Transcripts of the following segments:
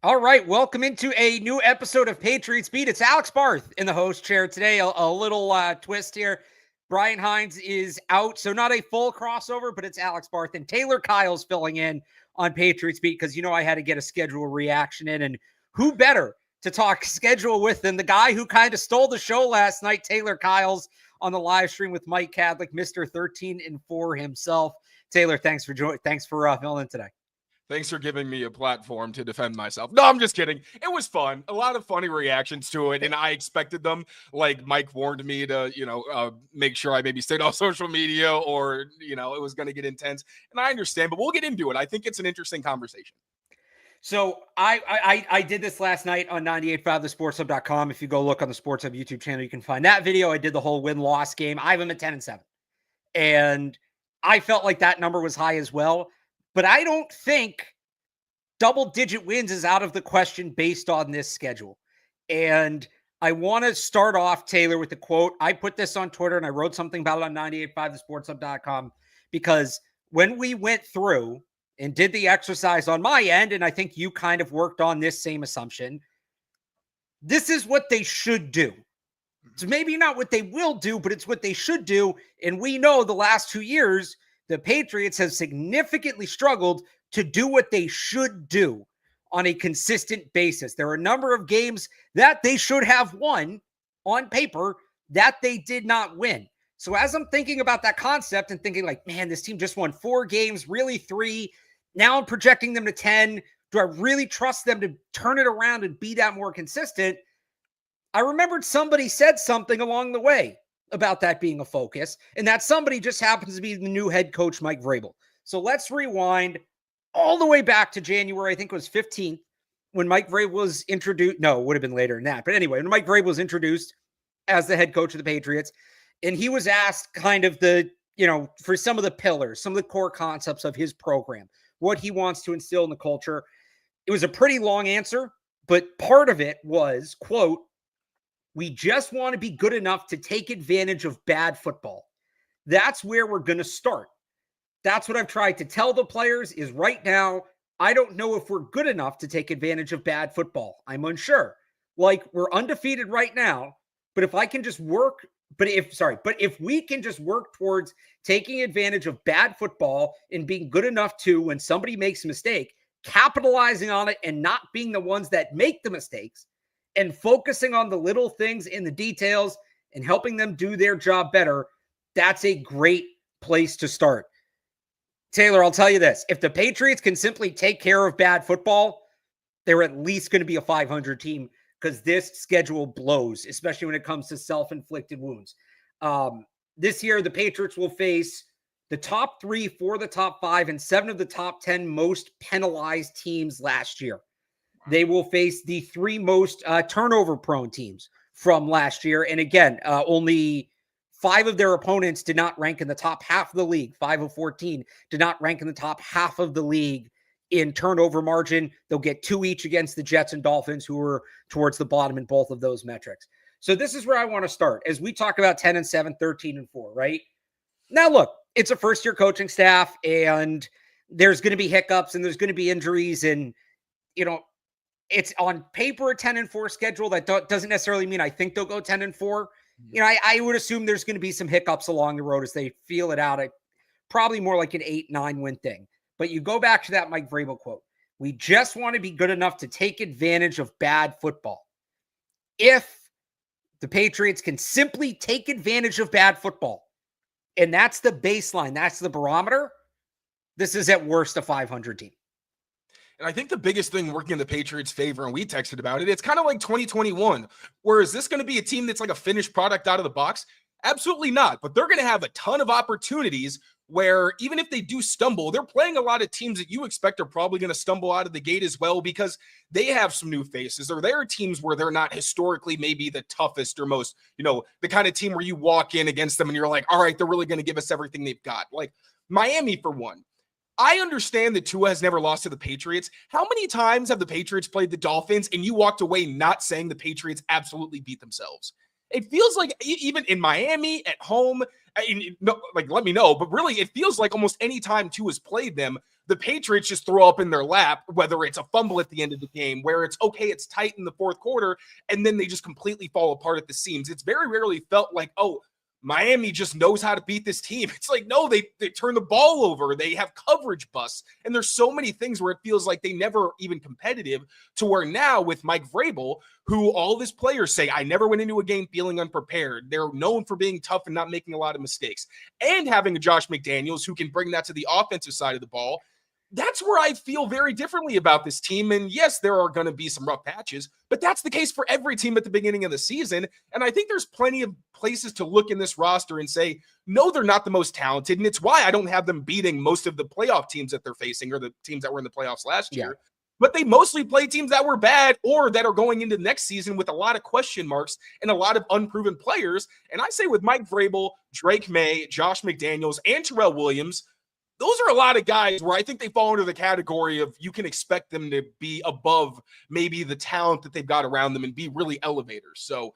All right, welcome into a new episode of Patriots Beat. It's Alex Barth in the host chair today. A little twist here. Brian Hines is out, so not a full crossover, but it's Alex Barth and Taylor Kyles filling in on Patriots Beat because, I had to get a schedule reaction in. And who better to talk schedule with than the guy who kind of stole the show last night, Taylor Kyles, on the live stream with Mike Cadlick, Mr. 13-4 himself. Taylor, thanks for filling in today. Thanks for giving me a platform to defend myself. No, I'm just kidding. It was fun. A lot of funny reactions to it, and I expected them. Like Mike warned me to, make sure I maybe stayed off social media or, it was going to get intense. And I understand, but we'll get into it. I think it's an interesting conversation. So I did this last night on 98.5thesportshub.com. If you go look on the Sports Hub YouTube channel, you can find that video. I did the whole win-loss game. I have them at 10-7. And I felt like that number was high as well. But I don't think double-digit wins is out of the question based on this schedule. And I want to start off, Taylor, with the quote. I put this on Twitter, and I wrote something about it on 98.5thesportshub.com because when we went through and did the exercise on my end, and I think you kind of worked on this same assumption, this is what they should do. It's maybe not what they will do, but it's what they should do. And we know the last 2 years, the Patriots have significantly struggled to do what they should do on a consistent basis. There are a number of games that they should have won on paper that they did not win. So as I'm thinking about that concept and thinking like, man, this team just won 4 games, really 3. Now I'm projecting them to 10. Do I really trust them to turn it around and be that more consistent? I remembered somebody said something along the way about that being a focus, and that somebody just happens to be the new head coach, Mike Vrabel. So let's rewind all the way back to January, I think it was 15th, when Mike Vrabel was introduced. No, it would have been later than that. But anyway, when Mike Vrabel was introduced as the head coach of the Patriots, and he was asked kind of for some of the pillars, some of the core concepts of his program, what he wants to instill in the culture. It was a pretty long answer, but part of it was, quote, "We just want to be good enough to take advantage of bad football. That's where we're going to start." That's what I've tried to tell the players is right now, I don't know if we're good enough to take advantage of bad football. I'm unsure. Like, we're undefeated right now, but if we can just work towards taking advantage of bad football and being good enough to, when somebody makes a mistake, capitalizing on it and not being the ones that make the mistakes, and focusing on the little things in the details and helping them do their job better, that's a great place to start. Taylor, I'll tell you this. If the Patriots can simply take care of bad football, they're at least going to be a 500 team because this schedule blows, especially when it comes to self-inflicted wounds. This year, the Patriots will face the top 3, 4 of the top 5, and 7 of the top 10 most penalized teams last year. They will face the 3 most turnover-prone teams from last year. And again, only 5 of their opponents did not rank in the top half of the league. 5 of 14 did not rank in the top half of the league in turnover margin. They'll get 2 each against the Jets and Dolphins, who are towards the bottom in both of those metrics. So this is where I want to start as we talk about 10-7, 13-4, right? Now, look, it's a first-year coaching staff, and there's going to be hiccups, and there's going to be injuries, and, it's on paper a 10-4 schedule. That doesn't necessarily mean I think they'll go 10-4. I would assume there's going to be some hiccups along the road as they feel it out. Probably more like an 8-9 win thing. But you go back to that Mike Vrabel quote. We just want to be good enough to take advantage of bad football. If the Patriots can simply take advantage of bad football, and that's the baseline, that's the barometer, this is at worst a 500 team. And I think the biggest thing working in the Patriots' favor, and we texted about it, it's kind of like 2021. Where is this going to be a team that's like a finished product out of the box? Absolutely not. But they're going to have a ton of opportunities where even if they do stumble, they're playing a lot of teams that you expect are probably going to stumble out of the gate as well because they have some new faces, or there are teams where they're not historically maybe the toughest or most, the kind of team where you walk in against them and you're like, all right, they're really going to give us everything they've got. Like Miami, for one. I understand that Tua has never lost to the Patriots. How many times have the Patriots played the Dolphins and you walked away not saying the Patriots absolutely beat themselves? it feels like even in Miami at home, let me know, but really it feels like almost any time Tua has played them, the Patriots just throw up in their lap, whether it's a fumble at the end of the game, where it's okay, it's tight in the fourth quarter, and then they just completely fall apart at the seams. It's very rarely felt like, oh, Miami just knows how to beat this team. It's like, no, they turn the ball over. They have coverage busts. And there's so many things where it feels like they never even competitive, to where now with Mike Vrabel, who all of his players say, I never went into a game feeling unprepared. They're known for being tough and not making a lot of mistakes. And having a Josh McDaniels who can bring that to the offensive side of the ball. That's where I feel very differently about this team. And yes, there are going to be some rough patches, but that's the case for every team at the beginning of the season. And I think there's plenty of places to look in this roster and say, no, they're not the most talented. And it's why I don't have them beating most of the playoff teams that they're facing, or the teams that were in the playoffs last year. But they mostly play teams that were bad or that are going into next season with a lot of question marks and a lot of unproven players. And I say with Mike Vrabel, Drake May, Josh McDaniels, and Terrell Williams, those are a lot of guys where I think they fall into the category of you can expect them to be above maybe the talent that they've got around them and be really elevators. So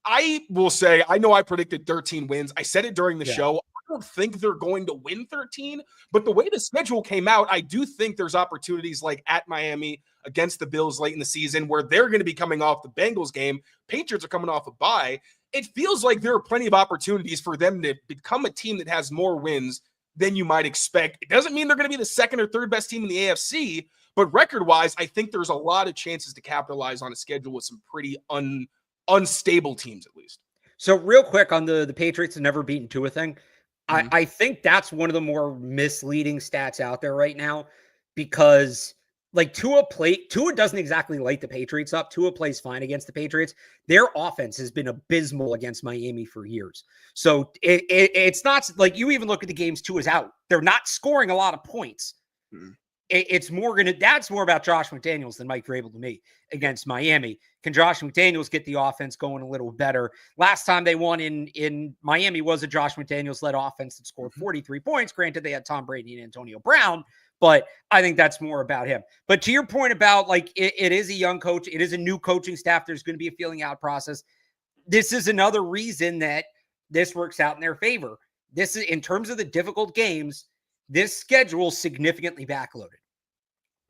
I will say, I know I predicted 13 wins. I said it during the show. I don't think they're going to win 13, but the way the schedule came out, I do think there's opportunities like at Miami against the Bills late in the season where they're going to be coming off the Bengals game. Patriots are coming off a bye. It feels like there are plenty of opportunities for them to become a team that has more wins than you might expect. It doesn't mean they're going to be the second or third best team in the AFC, but record-wise, I think there's a lot of chances to capitalize on a schedule with some pretty unstable teams, at least. So real quick on the Patriots have never beaten Tua thing. I think that's one of the more misleading stats out there right now, because like Tua doesn't exactly light the Patriots up. Tua plays fine against the Patriots. Their offense has been abysmal against Miami for years. So it's not like you even look at the games Tua's out. They're not scoring a lot of points. It's more that's more about Josh McDaniels than Mike Vrabel to me against Miami. Can Josh McDaniels get the offense going a little better? Last time they won in Miami was a Josh McDaniels-led offense that scored 43 points. Granted, they had Tom Brady and Antonio Brown, but I think that's more about him. But to your point about like it is a young coach, it is a new coaching staff. There's going to be a feeling out process. This is another reason that this works out in their favor. This is in terms of the difficult games. This schedule significantly backloaded.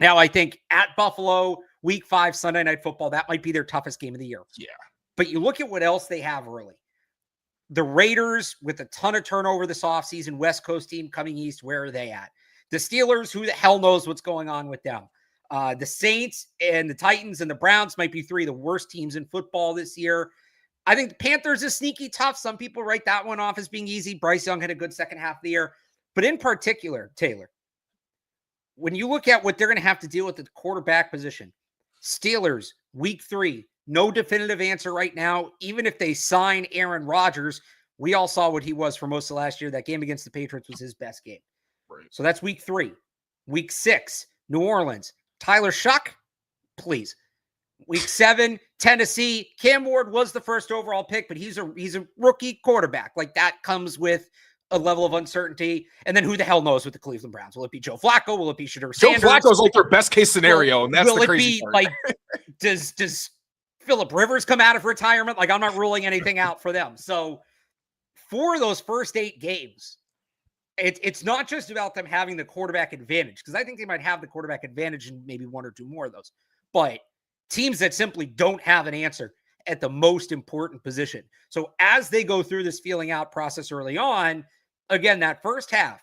Now, I think at Buffalo, Week 5, Sunday Night Football, that might be their toughest game of the year. Yeah. But you look at what else they have early. The Raiders, with a ton of turnover this offseason, West Coast team coming east, where are they at? The Steelers, who the hell knows what's going on with them? The Saints and the Titans and the Browns might be three of the worst teams in football this year. I think the Panthers is sneaky tough. Some people write that one off as being easy. Bryce Young had a good second half of the year. But in particular, Taylor, when you look at what they're going to have to deal with at the quarterback position, Steelers, Week 3, no definitive answer right now. Even if they sign Aaron Rodgers, we all saw what he was for most of last year. That game against the Patriots was his best game. Right. So that's Week 3. Week 6, New Orleans. Tyler Shuck, please. Week 7, Tennessee. Cam Ward was the first overall pick, but he's a rookie quarterback. Like that comes with a level of uncertainty. And then who the hell knows with the Cleveland Browns? Will it be Joe Flacco? Will it be Shadur Sanders? Joe Flacco is like their best case scenario, and that's the crazy part. Like, does Phillip Rivers come out of retirement? Like, I'm not ruling anything out for them. So for those first 8 games, it's not just about them having the quarterback advantage, because I think they might have the quarterback advantage in maybe 1 or 2 more of those. But teams that simply don't have an answer at the most important position. So as they go through this feeling out process early on, again, that first half,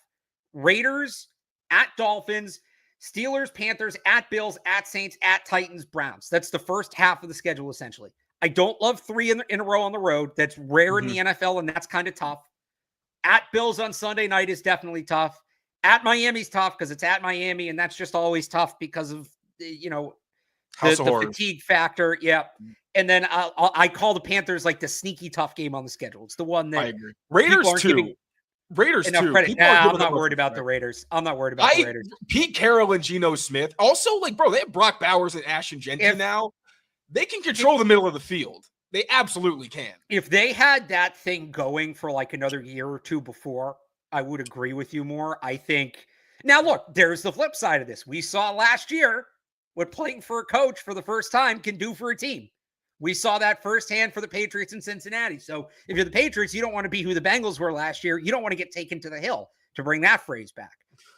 Raiders at Dolphins, Steelers, Panthers, at Bills, at Saints, at Titans, Browns. That's the first half of the schedule, essentially. I don't love 3 in a row on the road. That's rare in the NFL, and that's kind of tough. At Bills on Sunday night is definitely tough. At Miami's tough because it's at Miami, and that's just always tough because of, the fatigue factor. Yeah. And then I call the Panthers like the sneaky tough game on the schedule. It's the one that I agree. Raiders too. Raiders too. I'm not worried about the Raiders. I'm not worried about the Raiders. Pete Carroll and Geno Smith. Also, like, bro, they have Brock Bowers and Ashton Genty now. They can control the middle of the field. They absolutely can. If they had that thing going for like another year or 2 before, I would agree with you more. I think now, look, there's the flip side of this. We saw last year what playing for a coach for the first time can do for a team. We saw that firsthand for the Patriots in Cincinnati. So if you're the Patriots, you don't want to be who the Bengals were last year. You don't want to get taken to the hill, to bring that phrase back.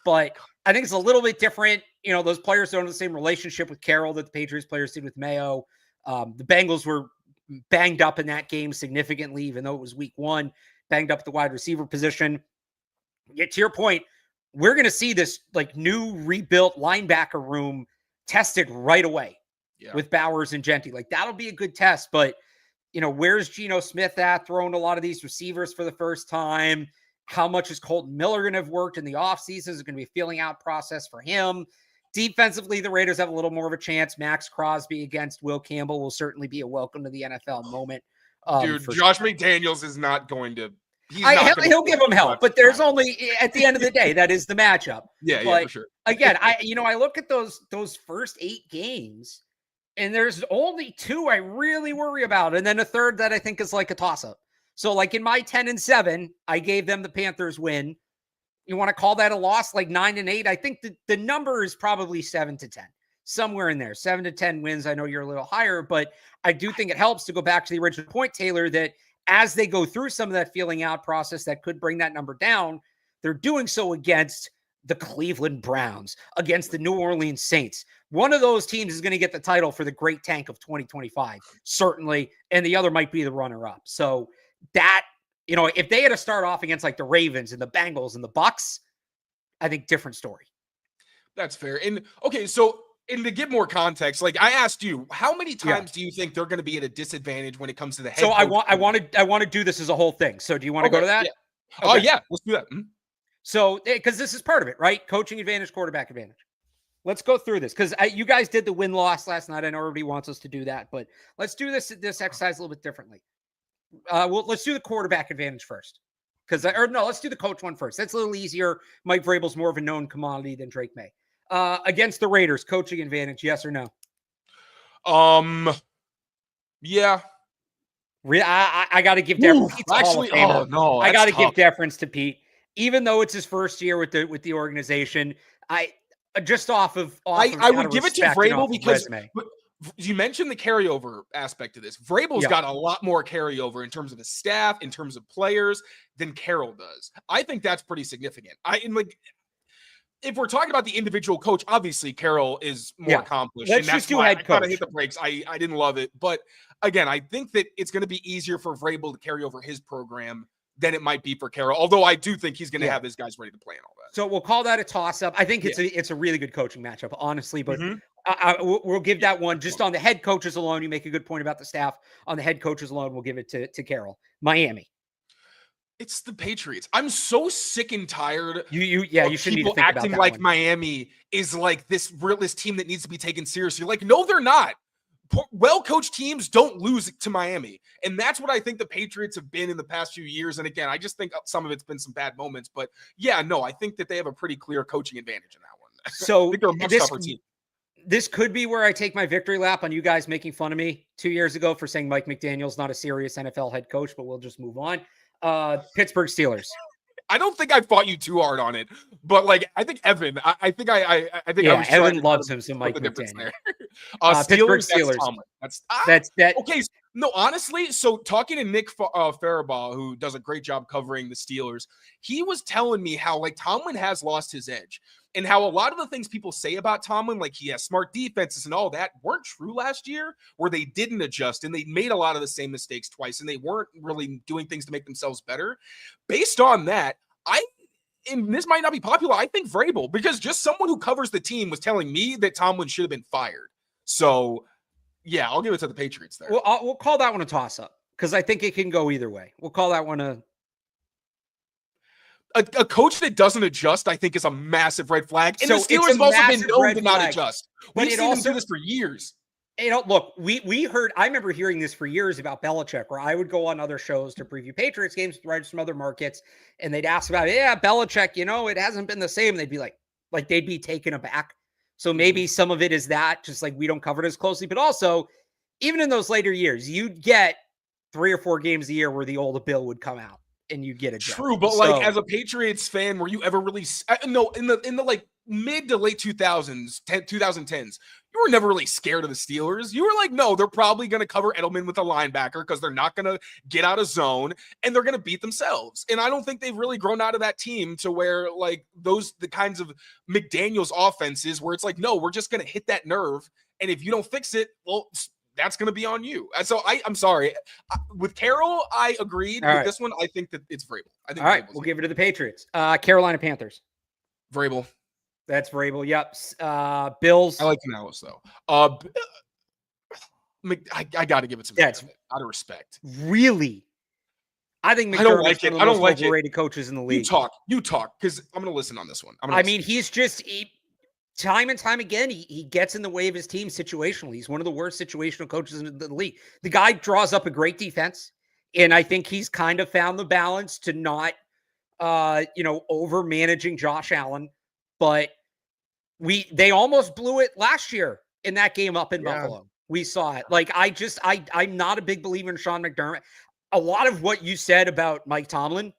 But I think it's a little bit different. You know, those players don't have the same relationship with Carroll that the Patriots players did with Mayo. The Bengals were banged up in that game significantly, even though it was week 1, banged up at the wide receiver position. Yet to your point, we're going to see this like new rebuilt linebacker room tested right away with Bowers and Genty. Like that'll be a good test, but you know, where's Geno Smith at throwing a lot of these receivers for the first time? How much is Colton Miller going to have worked in the offseason? Is it going to be a feeling out process for him? Defensively, the Raiders have a little more of a chance. Max Crosby against Will Campbell will certainly be a welcome to the NFL moment. Dude, Josh McDaniels is not going to. He'll give him help, but there's only at the end of the day that is the matchup. Yeah, for sure. Again, I look at those first 8 games, and there's only 2 I really worry about, and then a third that I think is like a toss-up. So, like in my 10-7, I gave them the Panthers win. You want to call that a loss, like 9-8? I think the number is probably 7-10, somewhere in there. 7-10 wins. I know you're a little higher, but I do think it helps to go back to the original point, Taylor, that as they go through some of that feeling out process that could bring that number down, they're doing so against the Cleveland Browns, against the New Orleans Saints. One of those teams is going to get the title for the Great Tank of 2025, certainly, and the other might be the runner-up. So that, you know, if they had to start off against like the Ravens and the Bengals and the Bucks, I think different story. That's fair. And okay, so and to give more context, like I asked you, how many times do you think they're going to be at a disadvantage when it comes to the head? So I want to do this as a whole thing. So do you want to go to that? Yeah. Okay. Oh yeah, let's do that. Mm-hmm. So because this is part of it, right? Coaching advantage, quarterback advantage. Let's go through this because you guys did the win-loss last night. I know everybody wants us to do that, but let's do this exercise a little bit differently. Let's do the quarterback advantage first. Let's do the coach one first. That's a little easier. Mike Vrabel's more of a known commodity than Drake May. Against the Raiders, coaching advantage, yes or no? Yeah. I got to give deference. Actually, no, I got to give deference to Pete, even though it's his first year with the organization. I would give it to Vrabel because you mentioned the carryover aspect of this. Vrabel's got a lot more carryover in terms of his staff, in terms of players than Carroll does. I think that's pretty significant. If we're talking about the individual coach, obviously Carroll is more accomplished. Let's just do head coach. I gotta hit the brakes. I didn't love it. But again, I think that it's going to be easier for Vrabel to carry over his program than it might be for Carroll. Although I do think he's going to have his guys ready to play and all that. So we'll call that a toss-up. I think it's a really good coaching matchup, honestly. But we'll give that one just on the head coaches alone. You make a good point about the staff. On the head coaches alone, we'll give it to Carroll. Miami. It's the Patriots. I'm so sick and tired. You should people acting like one. Miami is like this team that needs to be taken seriously. Like, no, they're not. Well-coached teams don't lose to Miami. And that's what I think the Patriots have been in the past few years. And again, I just think some of it's been some bad moments. But I think that they have a pretty clear coaching advantage in that one. So I think they're a much tougher team. This could be where I take my victory lap on you guys making fun of me 2 years ago for saying Mike McDaniel's not a serious NFL head coach, but we'll just move on. Pittsburgh Steelers. I don't think I fought you too hard on it, but like I think Evan, I think Evan loves him some Mike McDaniel. Pittsburgh Steelers. That's that. Okay, no, honestly. So talking to Nick Farabaugh, who does a great job covering the Steelers, he was telling me how like Tomlin has lost his edge. And how a lot of the things people say about Tomlin, like he has smart defenses and all that, weren't true last year, where they didn't adjust and they made a lot of the same mistakes twice and they weren't really doing things to make themselves better. Based on that, and this might not be popular, I think Vrabel, because just someone who covers the team was telling me that Tomlin should have been fired. So, yeah, I'll give it to the Patriots there. Well, we'll call that one a toss-up because I think it can go either way. We'll call that one a coach that doesn't adjust, I think, is a massive red flag. And the Steelers have also been known to not adjust. We've seen them do this for years. Look, I remember hearing this for years about Belichick, where I would go on other shows to preview Patriots games with writers from other markets, and they'd ask about, Belichick, it hasn't been the same. They'd be like they'd be taken aback. So maybe some of it is that, just like we don't cover it as closely, but also, even in those later years, you'd get 3 or 4 games a year where the old Bill would come out. and you get a job. True, but like as a Patriots fan, were you ever really no in the like mid to late 2010s, you were never really scared of the Steelers. You were like, no, they're probably going to cover Edelman with a linebacker because they're not going to get out of zone and they're going to beat themselves. And I don't think they've really grown out of that team to where like the kinds of McDaniels offenses where it's like, no, we're just going to hit that nerve. And if you don't fix it, well, that's going to be on you. And so I'm sorry. With Carroll, I agreed. With this one, I think that it's Vrabel. I think. All right, we'll give it to the Patriots. Carolina Panthers. Vrabel. That's Vrabel. Yep. Bills. I like Canales though. I got to give it to McDermott out of respect. Really? I think McDermott's I don't like it. I don't like overrated coaches in the league. You talk, because I'm going to listen on this one. He's just time and time again, he gets in the way of his team situationally. He's one of the worst situational coaches in the league. The guy draws up a great defense, and I think he's kind of found the balance to not, over managing Josh Allen. But they almost blew it last year in that game up in Buffalo. We saw it. Like, I'm not a big believer in Sean McDermott. A lot of what you said about Mike Tomlin,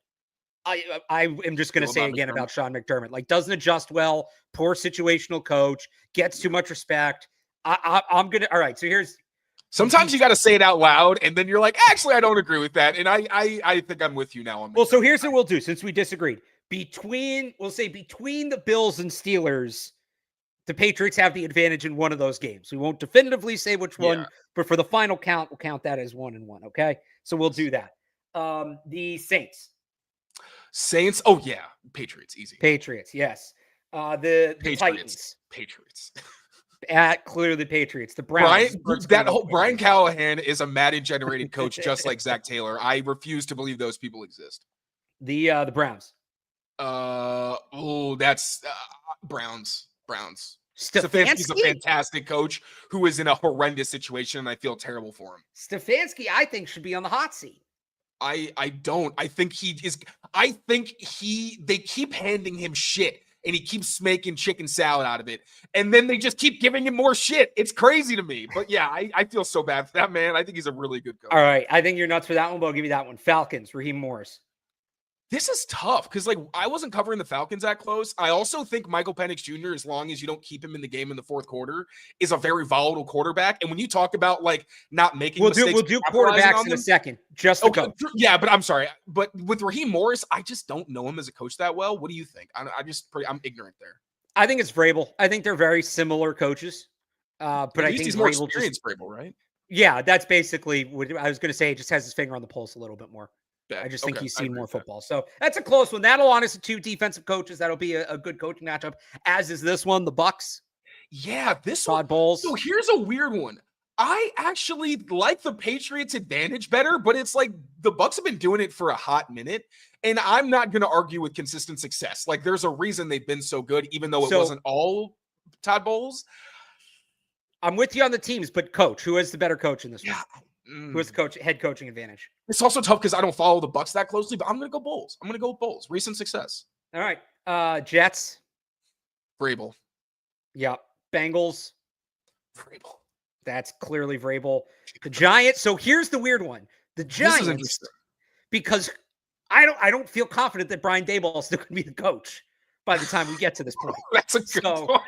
I am just going to say again about Sean McDermott. Like, doesn't adjust well, poor situational coach, gets too much respect. I'm going to, all right, so here's. Sometimes you got to say it out loud, and then you're like, actually, I don't agree with that. And I think I'm with you now. On so here's what we'll do, since we disagreed. Between the Bills and Steelers, the Patriots have the advantage in one of those games. We won't definitively say which one, but for the final count, we'll count that as 1-1. Okay, so we'll do that. The Saints. Oh yeah, Patriots, easy. Patriots, yes. The Titans. Patriots. Clearly the Patriots. The Browns. Brian Callahan is a Madden-generated coach, just like Zach Taylor. I refuse to believe those people exist. The Browns. That's Browns. Stefanski's a fantastic coach who is in a horrendous situation, and I feel terrible for him. Stefanski, I think, should be on the hot seat. I don't. I think they keep handing him shit, and he keeps making chicken salad out of it. And then they just keep giving him more shit. It's crazy to me. But yeah, I feel so bad for that man. I think he's a really good coach. All right. I think you're nuts for that one, but I'll give you that one. Falcons, Raheem Morris. This is tough because, like, I wasn't covering the Falcons that close. I also think Michael Penix Jr., as long as you don't keep him in the game in the fourth quarter, is a very volatile quarterback. And when you talk about, like, not making mistakes, we'll do quarterbacks in a second. Just the coach. Yeah, but I'm sorry. But with Raheem Morris, I just don't know him as a coach that well. What do you think? I'm ignorant there. I think it's Vrabel. I think they're very similar coaches. But I think he's more experienced, Vrabel, right? Yeah, that's basically what I was going to say. He just has his finger on the pulse a little bit more. I just think he's seen more football. So that's a close one. That'll honestly two defensive coaches. That'll be a good coaching matchup, as is this one, the Bucks. Yeah, this Todd Bowles. So here's a weird one. I actually like the Patriots' advantage better, but it's like the Bucks have been doing it for a hot minute, and I'm not going to argue with consistent success. Like, there's a reason they've been so good, even though it wasn't all Todd Bowles. I'm with you on the teams, but coach, who is the better coach in this one? Who has the head coaching advantage? It's also tough because I don't follow the Bucks that closely, but I'm going to go Bulls. I'm going to go with Bulls. Recent success. All right. Jets. Vrabel. Yeah. Bengals. Vrabel. That's clearly Vrabel. The Giants. So here's the weird one. The Giants. This is interesting. Because I don't feel confident that Brian Daboll is still going to be the coach by the time we get to this point. That's a good point.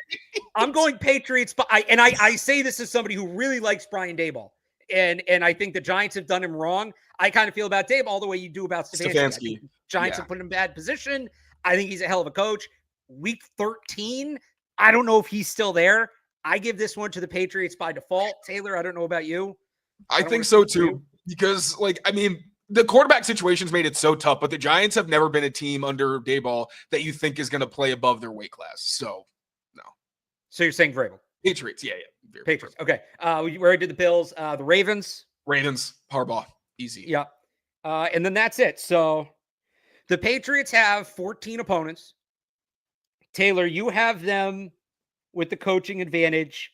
I'm going Patriots, but I say this as somebody who really likes Brian Daboll. And I think the Giants have done him wrong. I kind of feel about Daboll the way you do about Stefanski. Giants have put him in bad position. I think he's a hell of a coach. Week 13, I don't know if he's still there. I give this one to the Patriots by default. Taylor, I don't know about you. I think so too. Because, the quarterback situation's made it so tough, but the Giants have never been a team under Daboll that you think is going to play above their weight class. So, no. So you're saying Vrabel? Patriots, yeah. Patriots, okay. We already did the Bills. The Ravens. Harbaugh, easy. Yeah. And then that's it. So the Patriots have 14 opponents. Taylor, you have them with the coaching advantage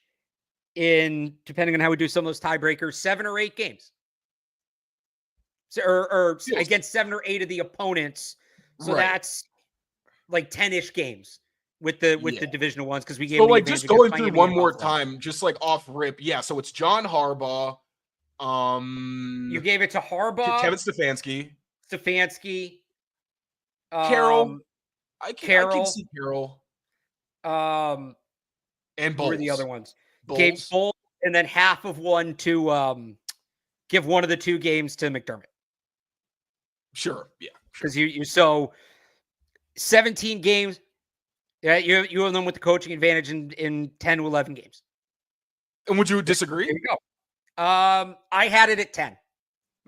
in, depending on how we do some of those tiebreakers, 7 or 8 games. So, or against 7 or 8 of the opponents. So that's like 10-ish games. With the divisional ones, because we gave just going through one more time, just like off rip. Yeah, so it's John Harbaugh. You gave it to Harbaugh, Kevin Stefanski, Stefanski, Carroll. I can Carroll, see Carroll and and who are the other Bowles. ones? Gabe Bowles. Bull, and then half of one to give one of the 2 games to McDermott. Sure. Yeah. Sure. Because you so 17 games. Yeah, you have them with the coaching advantage in 10 to 11 games. And would you disagree? There you go. I had it at 10.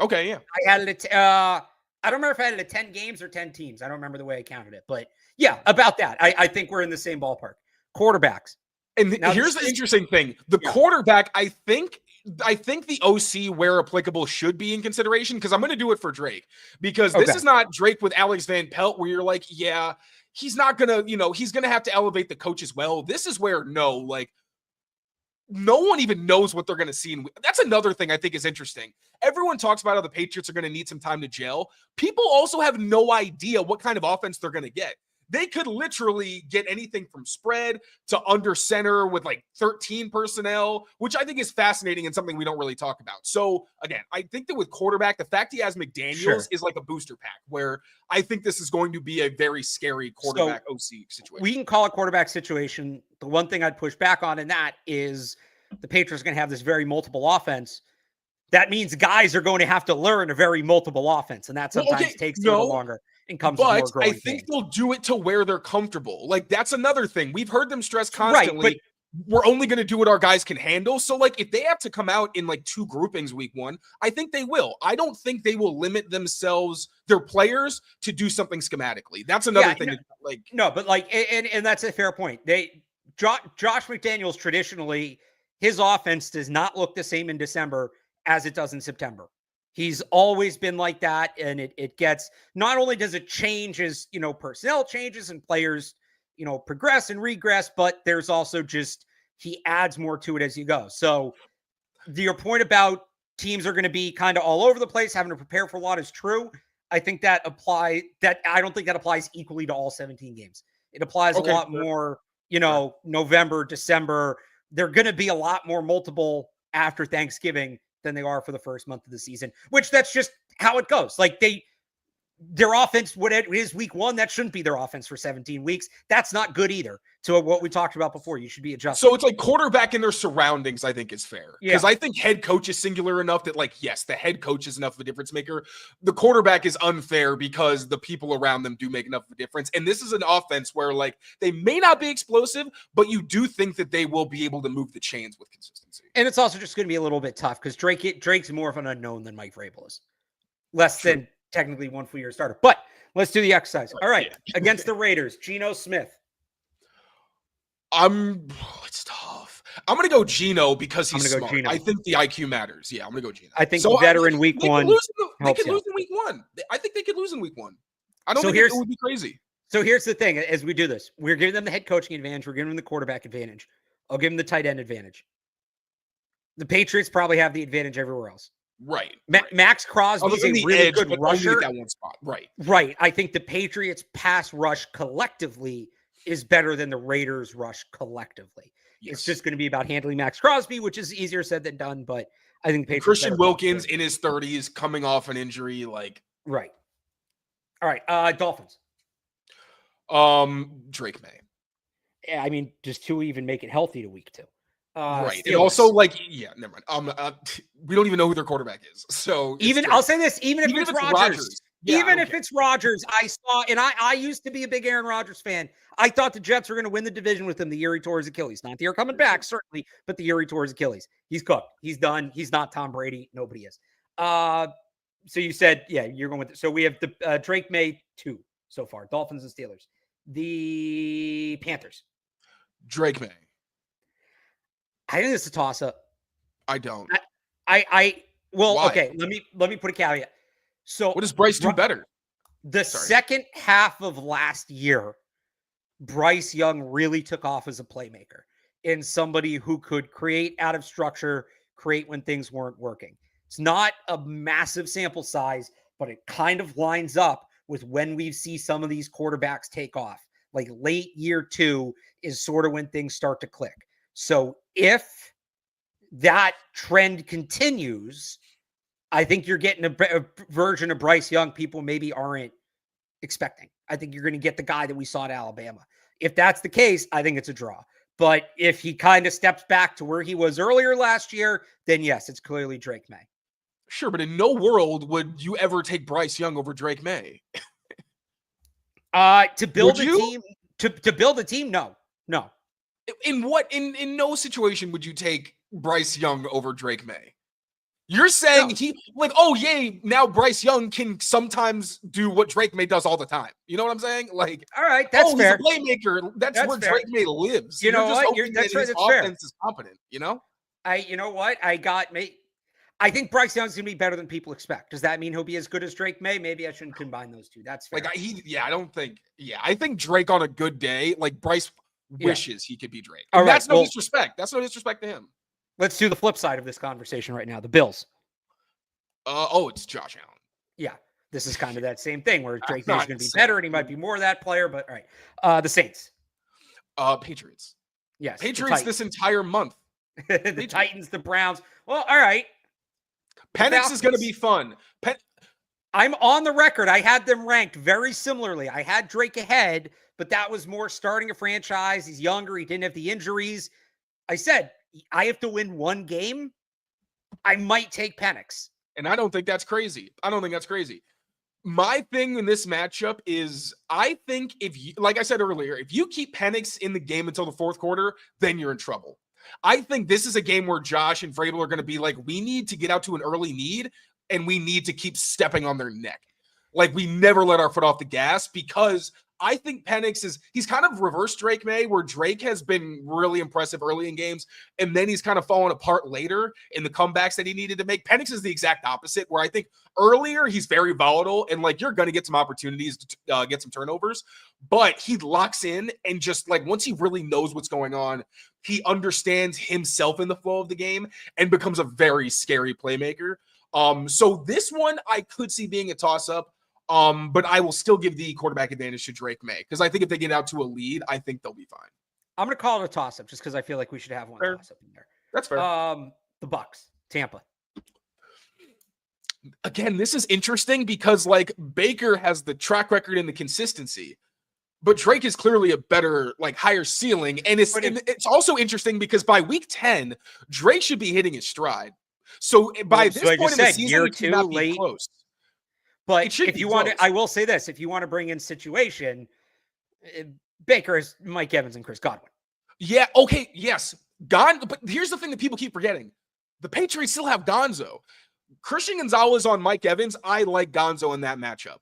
Okay, yeah. I had it at I don't remember if I had it at 10 games or 10 teams. I don't remember the way I counted it, but yeah, about that. I think we're in the same ballpark. Quarterbacks. And here's the interesting thing. The quarterback, I think the OC, where applicable, should be in consideration, because I'm going to do it for Drake. Because this is not Drake with Alex Van Pelt, where you're like, yeah, he's not going to, he's going to have to elevate the coach as well. This is where, no one even knows what they're going to see. And that's another thing I think is interesting. Everyone talks about how the Patriots are going to need some time to gel. People also have no idea what kind of offense they're going to get. They could literally get anything from spread to under center with like 13 personnel, which I think is fascinating and something we don't really talk about. So again, I think that with quarterback, the fact he has McDaniels is like a booster pack, where I think this is going to be a very scary quarterback OC situation. We can call it quarterback situation. The one thing I'd push back on in that is the Patriots are going to have this very multiple offense. That means guys are going to have to learn a very multiple offense, and that sometimes takes a little longer and comes with more growing I think they'll do it to where they're comfortable. Like, that's another thing. We've heard them stress constantly. Right, we're only going to do what our guys can handle. So, like, if they have to come out in like 2 groupings week 1, I think they will. I don't think they will limit themselves, their players, to do something schematically. That's another thing. And that's a fair point. Josh McDaniels, traditionally, his offense does not look the same in December as it does in September. He's always been like that. And it gets, not only does it change as, personnel changes and players, progress and regress, but there's also just, he adds more to it as you go. So your point about teams are going to be kind of all over the place, having to prepare for a lot, is true. I think I don't think that applies equally to all 17 games. It applies a lot more, November, December. They're going to be a lot more multiple after Thanksgiving than they are for the first month of the season, which that's just how it goes. Like their offense, what it is week 1, that shouldn't be their offense for 17 weeks. That's not good either. To what we talked about before, you should be adjusting. So it's like quarterback in their surroundings, I think, is fair. Because I think head coach is singular enough that, like, yes, the head coach is enough of a difference maker. The quarterback is unfair because the people around them do make enough of a difference. And this is an offense where, like, they may not be explosive, but you do think that they will be able to move the chains with consistency. And it's also just going to be a little bit tough because Drake's more of an unknown than Mike Vrabel is. Less than technically 1 full year starter. But let's do the exercise. All right. Against the Raiders, Geno Smith. It's tough. I'm going to go Geno because he's smart. I think the IQ matters. Yeah, I'm going to go Geno. I think veteran week 1. They could lose in week 1. I think they could lose in week 1. I don't think it would be crazy. So here's the thing. As we do this, we're giving them the head coaching advantage. We're giving them the quarterback advantage. I'll give them the tight end advantage. The Patriots probably have the advantage everywhere else. Right. Max Crosby's a really good rusher. That one spot. Right. I think the Patriots pass rush collectively is better than the Raiders rush collectively. Yes. It's just going to be about handling Max Crosby, which is easier said than done, but I think the Patriots Christian Wilkins in his 30s coming off an injury, right. All right. Dolphins. Drake May. Yeah, I mean, just to even make it healthy to week 2. Right. Steelers. And also, never mind. We don't even know who their quarterback is. So I'll say this, even if it's Rodgers. If it's Rodgers, I saw, and I used to be a big Aaron Rodgers fan. I thought the Jets were going to win the division with him the year he tore his Achilles. Not the year coming back, certainly, but the year he tore his Achilles. He's cooked. He's done. He's not Tom Brady. Nobody is. So you said, you're going with it. So we have the Drake May 2 so far. Dolphins and Steelers. The Panthers. Drake May. I think it's a toss-up. I don't. Why? Okay. Let me put a caveat. So what does Bryce do better? The second half of last year, Bryce Young really took off as a playmaker and somebody who could create out of structure, create when things weren't working. It's not a massive sample size, but it kind of lines up with when we see some of these quarterbacks take off. Like late year 2 is sort of when things start to click. So if that trend continues, I think you're getting a version of Bryce Young people maybe aren't expecting. I think you're going to get the guy that we saw at Alabama. If that's the case, I think it's a draw. But if he kind of steps back to where he was earlier last year, then yes, it's clearly Drake May. Sure, but in no world would you ever take Bryce Young over Drake May. To build a team, no. In no situation would you take Bryce Young over Drake May? You're saying oh yay, now Bryce Young can sometimes do what Drake May does all the time. You know what I'm saying? Like, all right, that's fair. He's a playmaker. That's where fair. Drake May lives. You know what? That's right. His offense is competent. You know. You know what? I think Bryce Young's gonna be better than people expect. Does that mean he'll be as good as Drake May? Maybe I shouldn't combine those two. That's fair. I think Drake on a good day, like Bryce wishes he could be Drake. All right, that's no disrespect. That's no disrespect to him. Let's do the flip side of this conversation right now. The Bills. It's Josh Allen. Yeah, this is kind of that same thing where Drake May's going to be better and he might be more of that player. But all right, the Saints. Patriots. Yes, Patriots this entire month. The Titans, the Browns. Well, all right. Penix is going to be fun. I'm on the record. I had them ranked very similarly. I had Drake ahead, but that was more starting a franchise. He's younger. He didn't have the injuries. I said, I have to win one game. I might take Penix. And I don't think that's crazy. My thing in this matchup is I think like I said earlier, if you keep Penix in the game until the fourth quarter, then you're in trouble. I think this is a game where Josh and Vrabel are going to be like, we need to get out to an early lead and we need to keep stepping on their neck. Like, we never let our foot off the gas, because I think Penix he's kind of reverse Drake May, where Drake has been really impressive early in games, and then he's kind of fallen apart later in the comebacks that he needed to make. Penix is the exact opposite, where I think earlier he's very volatile, and like, you're going to get some opportunities to get some turnovers, but he locks in, and just like, once he really knows what's going on, he understands himself in the flow of the game and becomes a very scary playmaker. So this one I could see being a toss-up. But I will still give the quarterback advantage to Drake May, because I think if they get out to a lead, I think they'll be fine. I'm going to call it a toss-up just because I feel like we should have one toss-up in there. That's fair. The Bucs, Tampa. Again, this is interesting because like Baker has the track record and the consistency, but Drake is clearly a better, like, higher ceiling. And it's also interesting because by week 10, Drake should be hitting his stride. So by this point in the season, year he cannot be close. But if you want to, I will say this, if you want to bring in situation, Baker is Mike Evans and Chris Godwin. Yeah. Okay. Yes. But here's the thing that people keep forgetting. The Patriots still have Gonzo. Christian Gonzalez on Mike Evans. I like Gonzo in that matchup.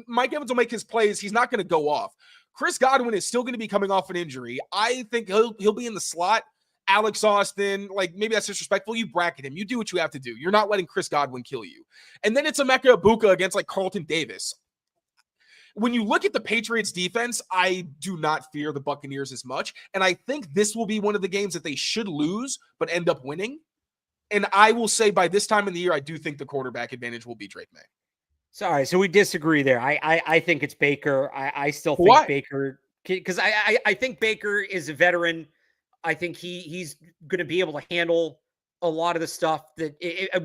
Mike Evans will make his plays. He's not going to go off. Chris Godwin is still going to be coming off an injury. I think he'll be in the slot. Alex Austin, like, maybe that's disrespectful. You bracket him. You do what you have to do. You're not letting Chris Godwin kill you. And then it's Emeka Egbuka against like Carlton Davis. When you look at the Patriots defense, I do not fear the Buccaneers as much. And I think this will be one of the games that they should lose, but end up winning. And I will say by this time in the year, I do think the quarterback advantage will be Drake May. Sorry. So we disagree there. I think it's Baker. I still think Baker, because I think Baker is a veteran. I think he's going to be able to handle a lot of the stuff that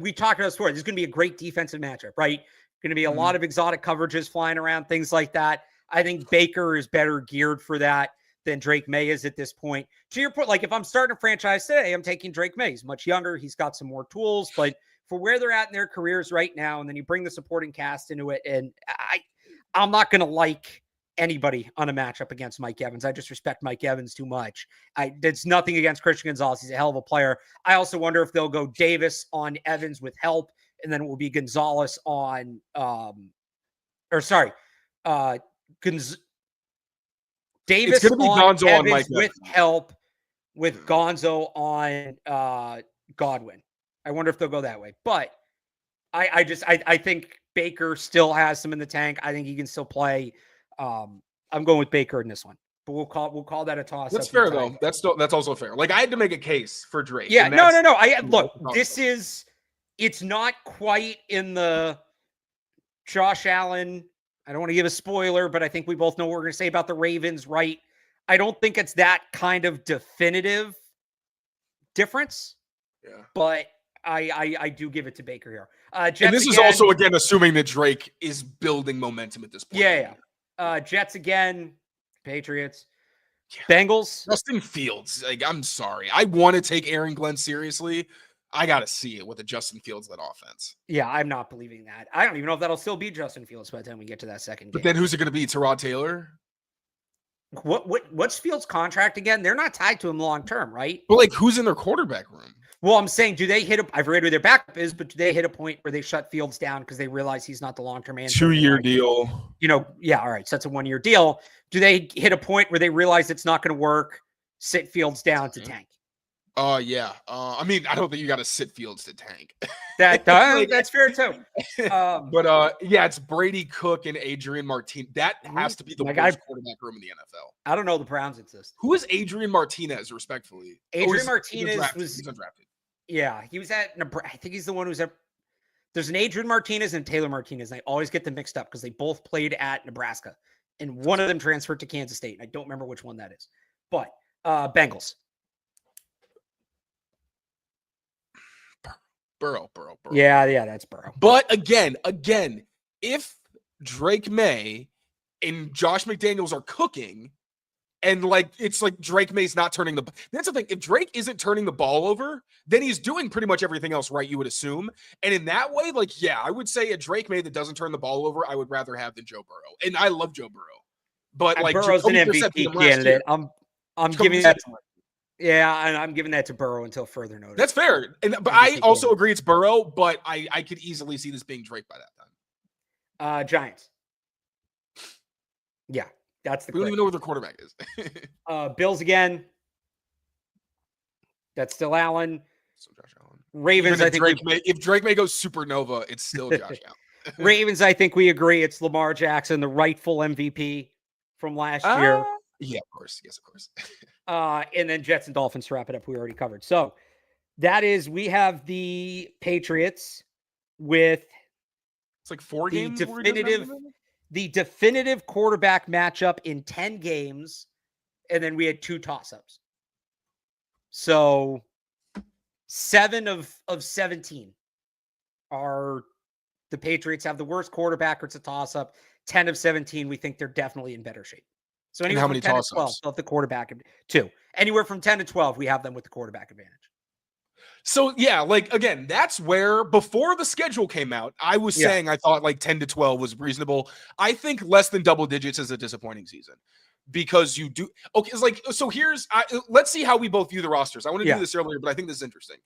we talked about before. This is going to be a great defensive matchup, right? Going to be a lot of exotic coverages flying around, things like that. I think Baker is better geared for that than Drake May is at this point. To your point, like, if I'm starting a franchise today, I'm taking Drake May. He's much younger. He's got some more tools, but for where they're at in their careers right now, and then you bring the supporting cast into it, and I'm not going to like anybody on a matchup against Mike Evans. I just respect Mike Evans too much. It's nothing against Christian Gonzalez. He's a hell of a player. I also wonder if they'll go Davis on Evans with help, and then it will be Gonzalez on, Davis on Gonzo Evans on Mike with help with Gonzo on Godwin. I wonder if they'll go that way. But I think Baker still has some in the tank. I think he can still play. I'm going with Baker in this one, but we'll call that a toss. That's fair though. That's also fair. Like, I had to make a case for Drake. Yeah, no. Look, it's not quite in the Josh Allen. I don't want to give a spoiler, but I think we both know what we're going to say about the Ravens, right? I don't think it's that kind of definitive difference. Yeah. But I do give it to Baker here. Jets And this again, is also, again, assuming that Drake is building momentum at this point. Yeah. Jets again, Patriots, Bengals. Justin Fields. Like, I'm sorry. I want to take Aaron Glenn seriously. I got to see it with a Justin Fields-led offense. Yeah, I'm not believing that. I don't even know if that'll still be Justin Fields by the time we get to that second game. But then who's it going to be? Tyrod Taylor? What's Fields' contract again? They're not tied to him long term, right? But like, who's in their quarterback room? Well, I'm saying, do they hit I've read who their backup is, but do they hit a point where they shut Fields down because they realize he's not the long-term answer? 2-year deal. Yeah, all right. So that's a 1-year deal. Do they hit a point where they realize it's not going to work, sit Fields down to tank? Yeah. I mean, I don't think you got to sit Fields to tank. That's fair too. But yeah, it's Brady Cook and Adrian Martinez. That has to be the worst quarterback room in the NFL. I don't know the Browns exist. Who is Adrian Martinez, respectfully? Adrian Martinez he's undrafted. Yeah, he was at Nebraska. I think he's the one who's at. There's an Adrian Martinez and Taylor Martinez. And I always get them mixed up because they both played at Nebraska, and one of them transferred to Kansas State. I don't remember which one that is. But Bengals. Burrow. Yeah, that's Burrow. But again, if Drake May and Josh McDaniels are cooking, and like it's like Drake May's not turning that's the thing. If Drake isn't turning the ball over, then he's doing pretty much everything else right, you would assume. And in that way, like, yeah, I would say a Drake May that doesn't turn the ball over, I would rather have than Joe Burrow. And I love Joe Burrow. But like Burrow's an MVP candidate. I'm giving that. Yeah, and I'm giving that to Burrow until further notice. That's fair. But I also agree it's Burrow, but I could easily see this being Drake by that time. Giants. Yeah, that's the. We don't even know where their quarterback is. Bills again. That's still Allen. Still Josh Allen. Ravens, I think. If Drake May goes supernova, it's still Josh Allen. Ravens, I think we agree it's Lamar Jackson, the rightful MVP from last year. Yeah, of course. Yes, of course. And then Jets and Dolphins to wrap it up. We already covered. So we have the Patriots with it's like 4 games. The definitive quarterback matchup in 10 games. And then we had 2 toss-ups. So 7 of 17 are the Patriots have the worst quarterback or it's a toss-up. 10 of 17, we think they're definitely in better shape. So anywhere from 10 to 12, of the quarterback 2. Anywhere from 10 to 12, we have them with the quarterback advantage. So yeah, like again, that's where before the schedule came out, I was saying I thought like 10 to 12 was reasonable. I think less than double digits is a disappointing season because you do okay. It's like so. Let's see how we both view the rosters. I want to do this earlier, but I think this is interesting.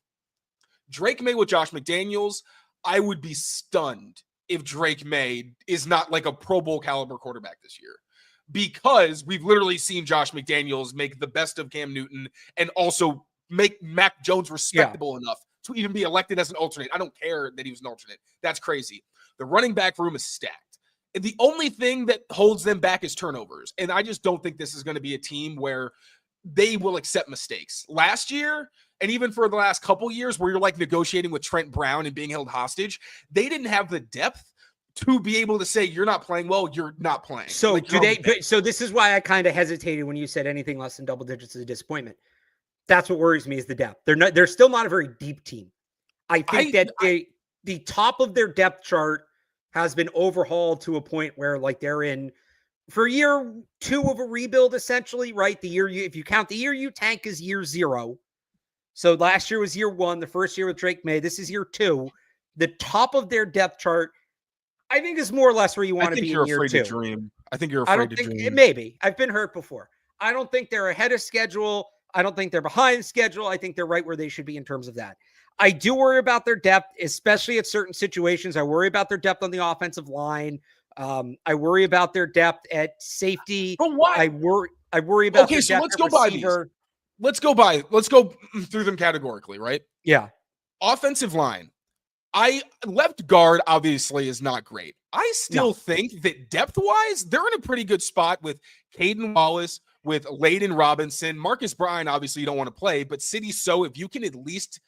Drake May with Josh McDaniels. I would be stunned if Drake May is not like a Pro Bowl caliber quarterback this year. Because we've literally seen Josh McDaniels make the best of Cam Newton and also make Mac Jones respectable enough to even be elected as an alternate. I don't care that he was an alternate. That's crazy. The running back room is stacked. And the only thing that holds them back is turnovers. And I just don't think this is going to be a team where they will accept mistakes. Last year, and even for the last couple years where you're like negotiating with Trent Brown and being held hostage, they didn't have the depth to be able to say you're not playing well, you're not playing. So like, so this is why I kind of hesitated when you said anything less than double digits is a disappointment. That's what worries me is the depth. They're still not a very deep team. I think the top of their depth chart has been overhauled to a point where like they're in for year 2 of a rebuild, essentially, right? If you count the year you tank is year 0. So last year was year 1, the first year with Drake May. This is year 2. The top of their depth chart, I think, is more or less where you want to be in year 2. I think you're afraid to dream. I think you're afraid to dream. Maybe. I've been hurt before. I don't think they're ahead of schedule. I don't think they're behind schedule. I think they're right where they should be in terms of that. I do worry about their depth, especially at certain situations. I worry about their depth on the offensive line. I worry about their depth at safety. But why? I worry about their depth let's go by these. Let's go through them categorically, right? Yeah. Offensive line. Left guard obviously is not great. I still think that depth-wise, they're in a pretty good spot with Caden Wallace, with Layden Robinson. Marcus Bryan, obviously, you don't want to play, but City So, if you can at least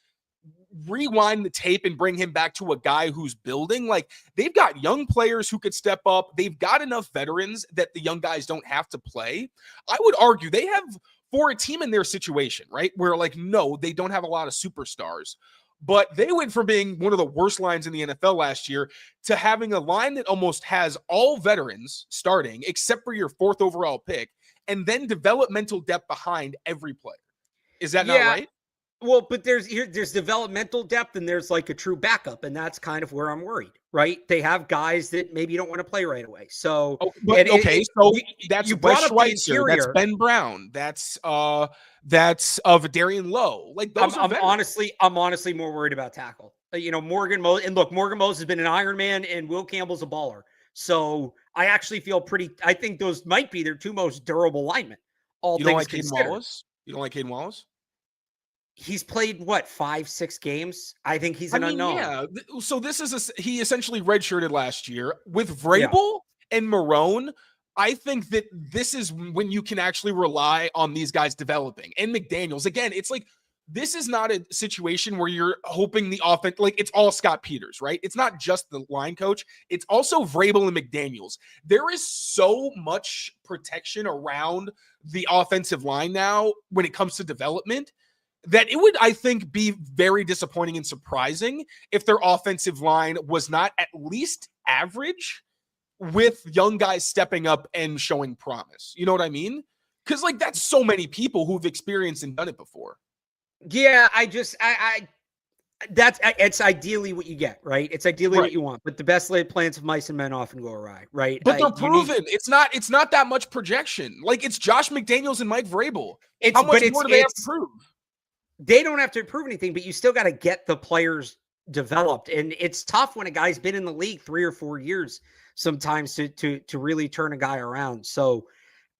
rewind the tape and bring him back to a guy who's building, like they've got young players who could step up. They've got enough veterans that the young guys don't have to play. I would argue they have, for a team in their situation, right, where like, no, they don't have a lot of superstars. But they went from being one of the worst lines in the NFL last year to having a line that almost has all veterans starting, except for your 4th overall pick, and then developmental depth behind every player. Is that not right? Well, but there's developmental depth and there's like a true backup, and that's kind of where I'm worried, right? They have guys that maybe you don't want to play right away. So, that's you Wes brought up the Schweitzer, that's interior. Ben Brown, that's Vidarian Lowe. Like those I'm honestly more worried about tackle. Morgan Moses, and look, Morgan Moses has been an Iron Man, and Will Campbell's a baller. So I actually feel I think those might be their 2 most durable linemen. All things considered. You don't like Caden Wallace? He's played what 5-6 games. I think he's an unknown. Yeah. So he essentially redshirted last year with Vrabel and Marone. I think that this is when you can actually rely on these guys developing. And McDaniels, again, it's like this is not a situation where you're hoping the offense, like it's all Scott Peters, right? It's not just the line coach. It's also Vrabel and McDaniels. There is so much protection around the offensive line now when it comes to development that it would, I think, be very disappointing and surprising if their offensive line was not at least average with young guys stepping up and showing promise. You know what I mean? Because like that's so many people who've experienced and done it before. Yeah, it's ideally what you get, right? It's ideally what you want, but the best laid plans of mice and men often go awry, right? But they're proven. It's not that much projection. Like it's Josh McDaniels and Mike Vrabel. How much more do they have to prove? They don't have to prove anything, but you still got to get the players developed. And it's tough when a guy's been in the league 3 or 4 years sometimes to really turn a guy around. So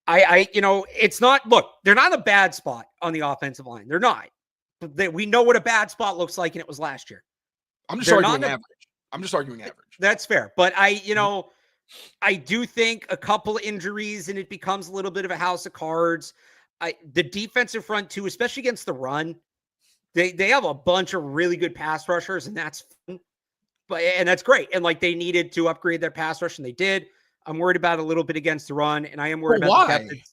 it's not, look, they're not in a bad spot on the offensive line. They're not. We know what a bad spot looks like, and it was last year. I'm just arguing average. That's fair. But I do think a couple of injuries and it becomes a little bit of a house of cards. The defensive front too, especially against the run, they have a bunch of really good pass rushers, and that's fun. And that's great. And like they needed to upgrade their pass rush, and they did. I'm worried about a little bit against the run, and I am worried about the depth.